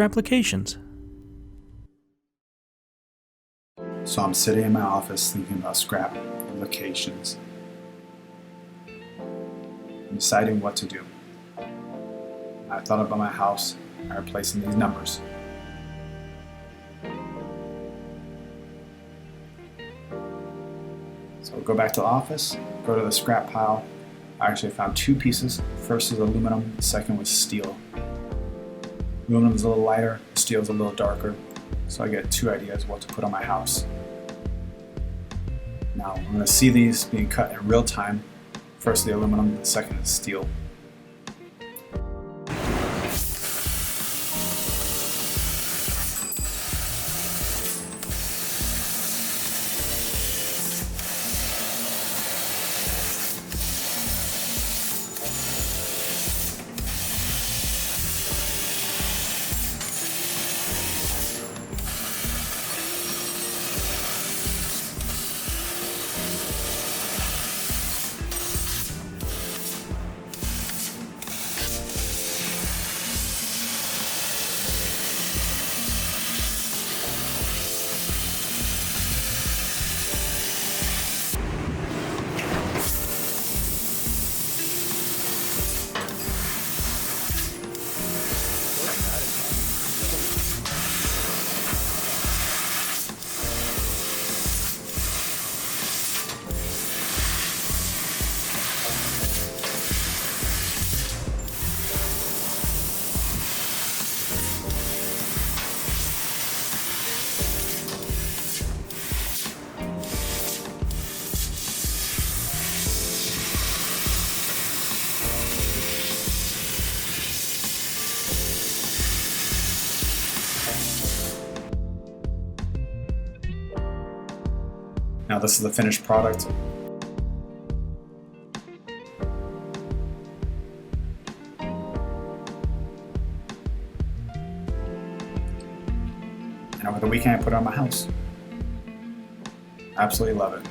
Scrapplications. So I'm sitting in my office thinking about Scrapplications. I'm deciding what to do. I thought about my house and replacing these numbers. So we'll go back to the office, go to the scrap pile. I actually found two pieces. First is aluminum, the second was steel. Aluminum is a little lighter, steel is a little darker, so I get two ideas what to put on my house. Now I'm going to see these being cut in real time. First the aluminum, the second is steel. Now this is the finished product. And over the weekend I put it on my house. Absolutely love it.